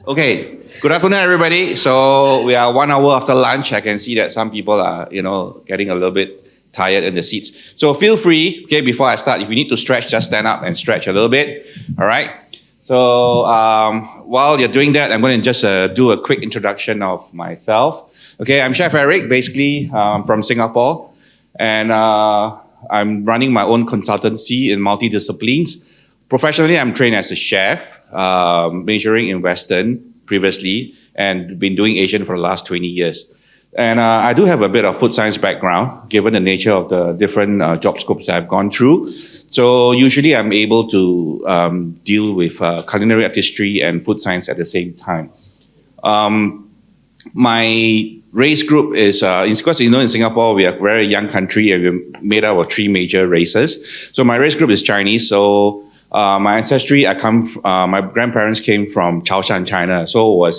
Okay, good afternoon, everybody. So we are 1 hour after lunch. I can see that some people are, getting a little bit tired in the seats. So feel free, okay, before I start, if you need to stretch, just stand up and stretch a little bit. All right. So while you're doing that, I'm going to just do a quick introduction of myself. Okay, I'm Chef Eric, basically from Singapore, and I'm running my own consultancy in multidisciplines. Professionally, I'm trained as a chef, majoring in Western previously, and been doing Asian for the last 20 years. And I do have a bit of food science background, given the nature of the different job scopes I've gone through. So usually I'm able to deal with culinary artistry and food science at the same time. My race group is, because in Singapore, we are a very young country and we're made up of 3 major races. So my race group is Chinese. So my ancestry, my grandparents came from Chaoshan, China. So 我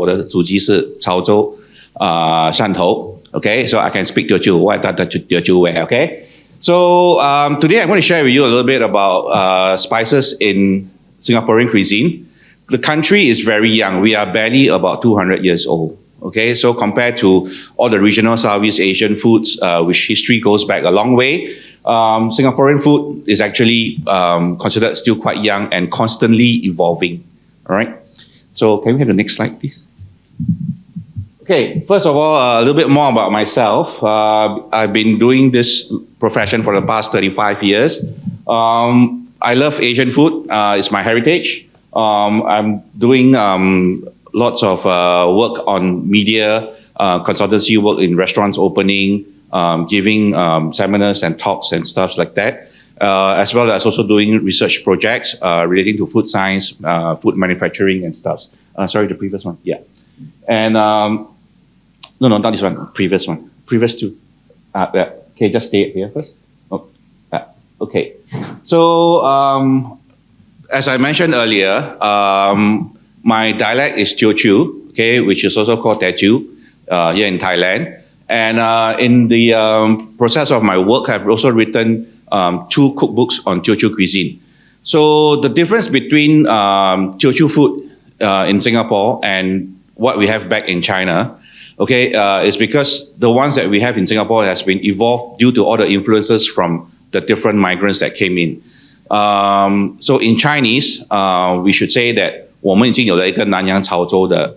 的祖籍是潮州汕头. Okay, so I can speak Teochew. What I thought Teochew way. Okay, so today I'm going to share with you a little bit about spices in Singaporean cuisine. The country is very young. We are barely about 200 years old. Okay, so compared to all the regional Southeast Asian foods, which history goes back a long way, Singaporean food is actually considered still quite young and constantly evolving. All right. So can we have the next slide, please? Okay, first of all, a little bit more about myself. I've been doing this profession for the past 35 years. I love Asian food. It's my heritage. I'm doing lots of work on media, consultancy work in restaurants opening, giving seminars and talks and stuff like that, as well as also doing research projects relating to food science, food manufacturing and stuff. Sorry, the previous one. Yeah. And no, not this one. Previous one. Previous two. Yeah. Okay, just stay here first. Oh, okay. So as I mentioned earlier, my dialect is Teochew, okay, which is also called Teochew here in Thailand. And in the process of my work, I've also written 2 cookbooks on Teochew cuisine. So the difference between Teochew food in Singapore and what we have back in China, okay, is because the ones that we have in Singapore has been evolved due to all the influences from the different migrants that came in. So in Chinese, we should say that 我们已经有了一个南洋潮州的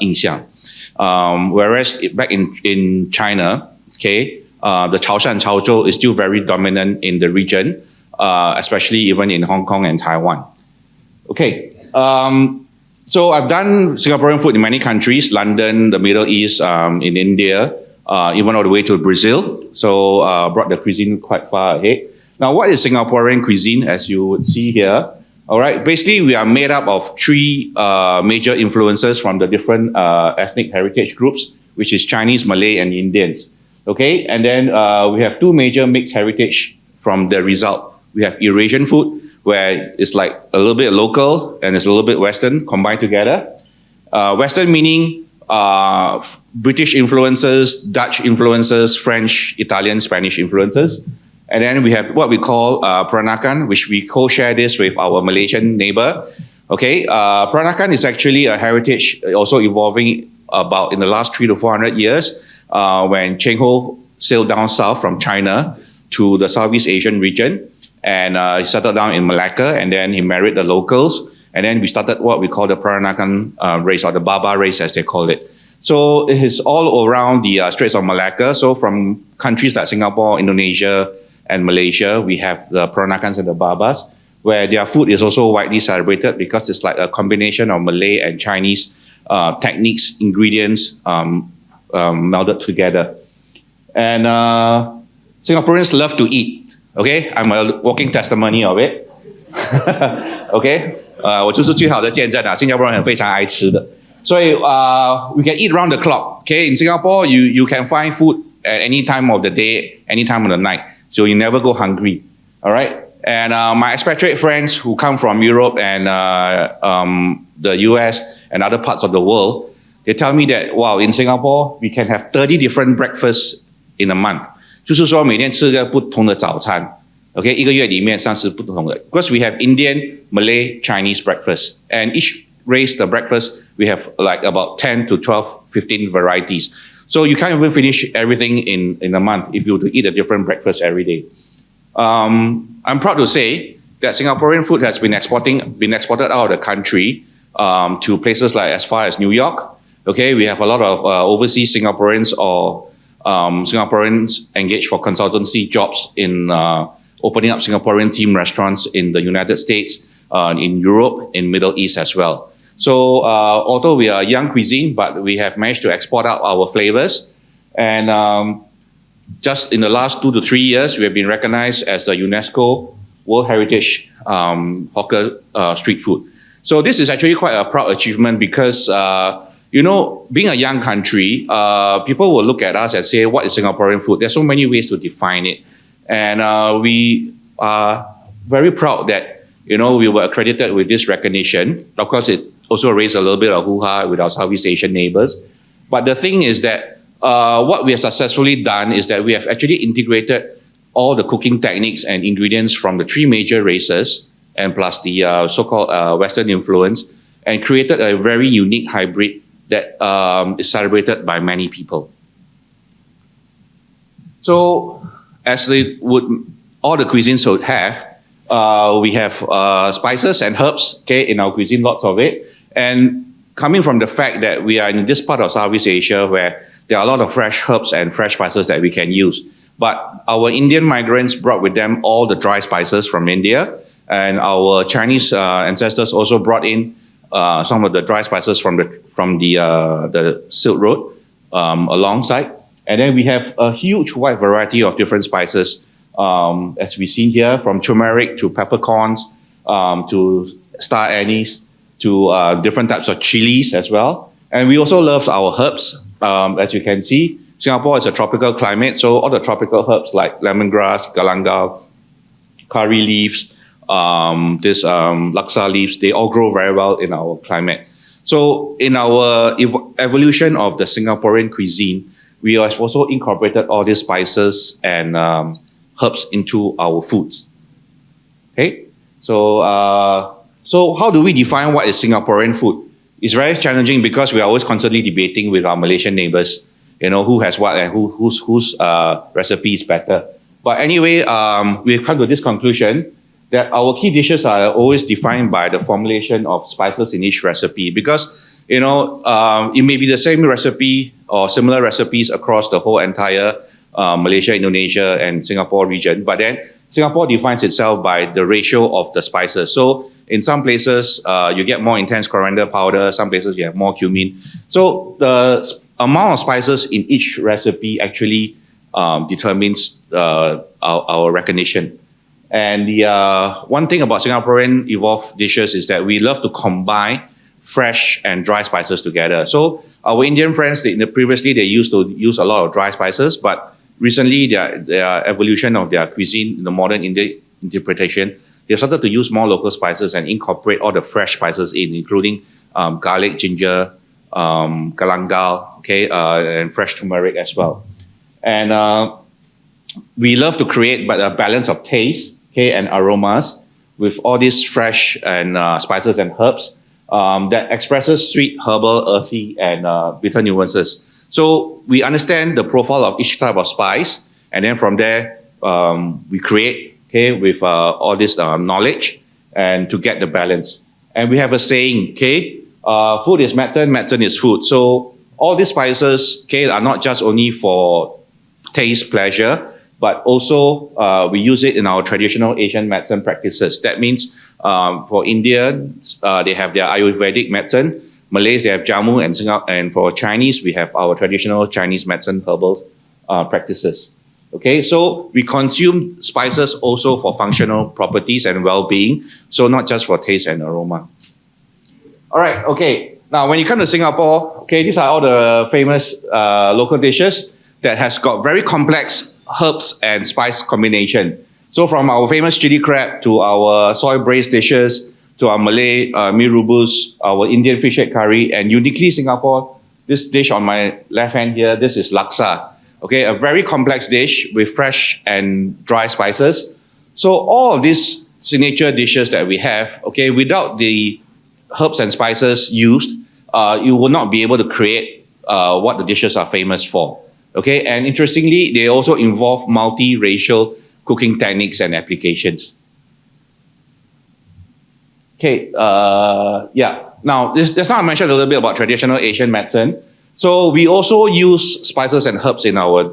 印象。Whereas back in China, okay, the Chaoshan Chaozhou is still very dominant in the region, especially even in Hong Kong and Taiwan. Okay, so I've done Singaporean food in many countries, London, the Middle East, in India, even all the way to Brazil. So brought the cuisine quite far ahead. Now, what is Singaporean cuisine, as you would see here? All right, basically we are made up of 3 major influences from the different ethnic heritage groups, which is Chinese, Malay, and Indians. Okay, and then we have 2 major mixed heritage from the result. We have Eurasian food, where it's like a little bit local and it's a little bit Western combined together. Western meaning British influences, Dutch influences, French, Italian, Spanish influences. And then we have what we call Peranakan, which we co-share this with our Malaysian neighbor. Okay, Peranakan is actually a heritage also evolving about in the last 300 to 400 years when Cheng Ho sailed down south from China to the Southeast Asian region. And he settled down in Malacca, and then he married the locals. And then we started what we call the Peranakan race, or the Baba race as they call it. So it is all around the Straits of Malacca. So from countries like Singapore, Indonesia, and Malaysia, we have the Peranakans and the Babas, where their food is also widely celebrated because it's like a combination of Malay and Chinese techniques, ingredients melded together. And Singaporeans love to eat. Okay, I'm a walking testimony of it. Okay, 我就是最好的见证啊，新加坡人很非常爱吃的。所以we can eat round the clock. Okay, in Singapore, you can find food at any time of the day, any time of the night. So you never go hungry, all right? And my expatriate friends who come from Europe and the US and other parts of the world, they tell me that, wow, in Singapore, we can have 30 different breakfasts in a month. 就是说每天吃个不同的早餐 Okay, 一个月里面30不同的 because we have Indian, Malay, Chinese breakfast, and each raise the breakfast, we have like about 10 to 12, 15 varieties. So you can't even finish everything in a month if you were to eat a different breakfast every day. I'm proud to say that Singaporean food has been exported out of the country to places like as far as New York. Okay, we have a lot of overseas Singaporeans or Singaporeans engaged for consultancy jobs in opening up Singaporean themed restaurants in the United States, in Europe, in Middle East as well. So although we are a young cuisine, but we have managed to export out our flavors. And just in the last 2 to 3 years, we have been recognized as the UNESCO World Heritage Hawker Street Food. So this is actually quite a proud achievement because, you know, being a young country, people will look at us and say, what is Singaporean food? There's so many ways to define it. And we are very proud that, you know, we were accredited with this recognition. Of course, it also raised a little bit of hoo-ha with our Southeast Asian neighbors. But the thing is that what we have successfully done is that we have actually integrated all the cooking techniques and ingredients from the 3 major races and plus the so-called Western influence and created a very unique hybrid that is celebrated by many people. So as all the cuisines would have, we have spices and herbs, okay, in our cuisine, lots of it. And coming from the fact that we are in this part of Southeast Asia where there are a lot of fresh herbs and fresh spices that we can use. But our Indian migrants brought with them all the dry spices from India, and our Chinese ancestors also brought in some of the dry spices from the Silk Road alongside. And then we have a huge wide variety of different spices, as we've seen here, from turmeric to peppercorns to star anise to different types of chilies as well. And we also love our herbs. As you can see, Singapore is a tropical climate, so all the tropical herbs like lemongrass, galangal, curry leaves, laksa leaves, they all grow very well in our climate. So in our evolution of the Singaporean cuisine, we have also incorporated all these spices and herbs into our foods. Okay, so how do we define what is Singaporean food? It's very challenging because we are always constantly debating with our Malaysian neighbors, you know, who has what and whose recipe is better. But anyway, we've come to this conclusion that our key dishes are always defined by the formulation of spices in each recipe because, you know, it may be the same recipe or similar recipes across the whole entire Malaysia, Indonesia, and Singapore region, but then Singapore defines itself by the ratio of the spices. So in some places, you get more intense coriander powder, some places you have more cumin. So the amount of spices in each recipe actually determines our recognition. And the one thing about Singaporean evolved dishes is that we love to combine fresh and dry spices together. So our Indian friends, previously they used to use a lot of dry spices, but recently their evolution of their cuisine, the modern Indian interpretation, they've started to use more local spices and incorporate all the fresh spices in, including garlic, ginger, galangal, okay, and fresh turmeric as well. And we love to create a balance of taste, okay, and aromas with all these fresh and spices and herbs that expresses sweet, herbal, earthy, and bitter nuances. So we understand the profile of each type of spice, and then from there we create, okay, with all this knowledge and to get the balance. And we have a saying, okay, food is medicine, medicine is food. So all these spices, okay, are not just only for taste, pleasure, but also we use it in our traditional Asian medicine practices. That means for Indians, they have their Ayurvedic medicine. Malays, they have jamu, and for Chinese, we have our traditional Chinese medicine herbal practices. Okay, so we consume spices also for functional properties and well-being, so not just for taste and aroma. All right, okay. Now, when you come to Singapore, okay, these are all the famous local dishes that has got very complex herbs and spice combination. So from our famous chili crab to our soy braised dishes to our Malay mee rebus, our Indian fish head curry, and uniquely Singapore, this dish on my left hand here, this is laksa. Okay, a very complex dish with fresh and dry spices. So all of these signature dishes that we have, okay, without the herbs and spices used, you will not be able to create what the dishes are famous for. Okay, and interestingly, they also involve multi-racial cooking techniques and applications. Okay, yeah. Now, just now I mentioned a little bit about traditional Asian medicine. So we also use spices and herbs in our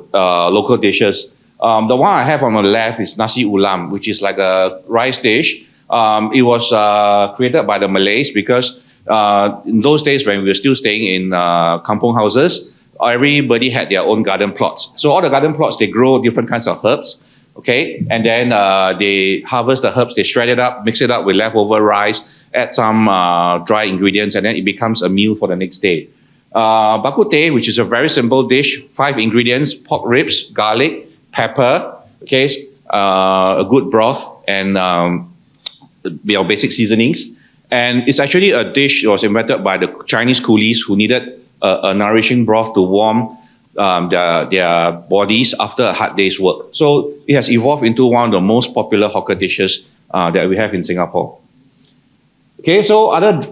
local dishes. The one I have on the left is nasi ulam, which is like a rice dish. It was created by the Malays because in those days when we were still staying in kampong houses, everybody had their own garden plots. So all the garden plots, they grow different kinds of herbs, okay? And then they harvest the herbs, they shred it up, mix it up with leftover rice, add some dry ingredients, and then it becomes a meal for the next day. Bak kut teh, which is a very simple dish, 5 ingredients: pork ribs, garlic, pepper, okay, a good broth, and basic seasonings. And it's actually a dish that was invented by the Chinese coolies who needed a nourishing broth to warm their bodies after a hard day's work. So it has evolved into one of the most popular hawker dishes that we have in Singapore. Okay, so other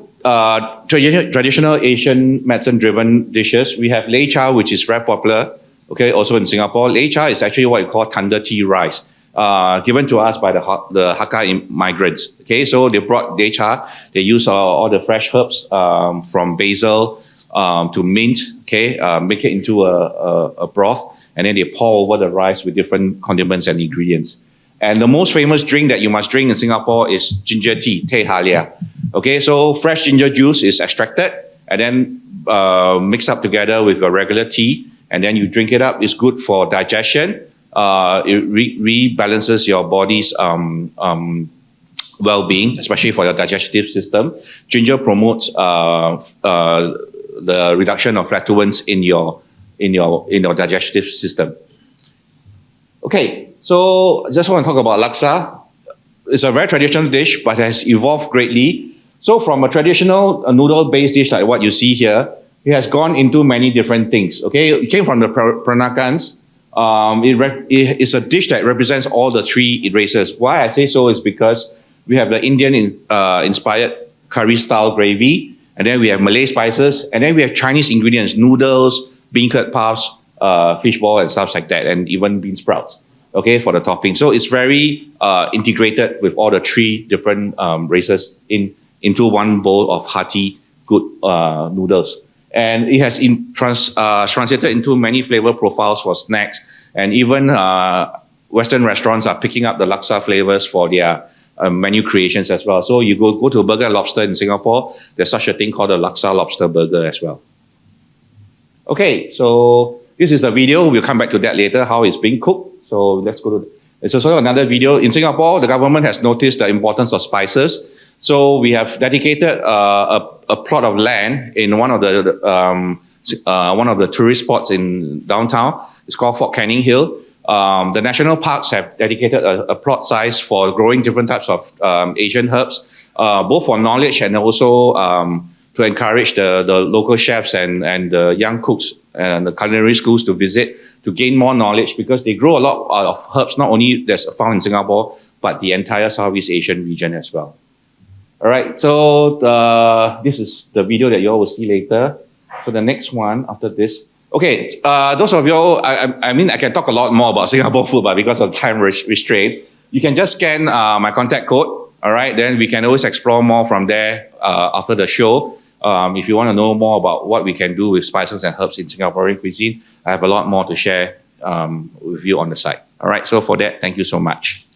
traditional Asian medicine-driven dishes, we have lei cha, which is very popular, okay, also in Singapore. Lei cha is actually what you call tanda tea rice, given to us by the Hakka migrants. Okay, so they brought lei cha, they use all the fresh herbs from basil to mint, okay, make it into a broth, and then they pour over the rice with different condiments and ingredients. And the most famous drink that you must drink in Singapore is ginger tea, teh halia. Okay, so fresh ginger juice is extracted and then mixed up together with your regular tea, and then you drink it up. It's good for digestion. It rebalances your body's well-being, especially for your digestive system. Ginger promotes the reduction of flatulence in your digestive system. Okay, so just want to talk about laksa. It's a very traditional dish, but has evolved greatly. So from a traditional noodle-based dish like what you see here, it has gone into many different things. Okay, it came from the Peranakans. It is a dish that represents all the 3 races. Why I say so is because we have the Indian inspired curry-style gravy, and then we have Malay spices, and then we have Chinese ingredients, noodles, beancurd puffs, fishball, and stuff like that, and even bean sprouts, okay, for the topping. So it's very integrated with all the 3 different races into one bowl of hearty, good noodles. And it has translated into many flavor profiles for snacks, and even Western restaurants are picking up the laksa flavors for their menu creations as well. So you go to Burger and Lobster in Singapore, there's such a thing called a laksa lobster burger as well. Okay, so this is the video. We'll come back to that later, how it's being cooked. So let's go to, it's also another video. In Singapore, the government has noticed the importance of spices. So we have dedicated a plot of land in one of the tourist spots in downtown. It's called Fort Canning Hill. The national parks have dedicated a plot size for growing different types of Asian herbs, both for knowledge and also to encourage the local chefs and the young cooks and the culinary schools to visit to gain more knowledge, because they grow a lot of herbs, not only that's found in Singapore, but the entire Southeast Asian region as well. All right, so this is the video that you all will see later. So the next one after this. Okay, those of you all, I mean, I can talk a lot more about Singapore food, but because of time restraint, you can just scan my contact code, all right? Then we can always explore more from there after the show. If you want to know more about what we can do with spices and herbs in Singaporean cuisine, I have a lot more to share with you on the site. All right, so for that, thank you so much.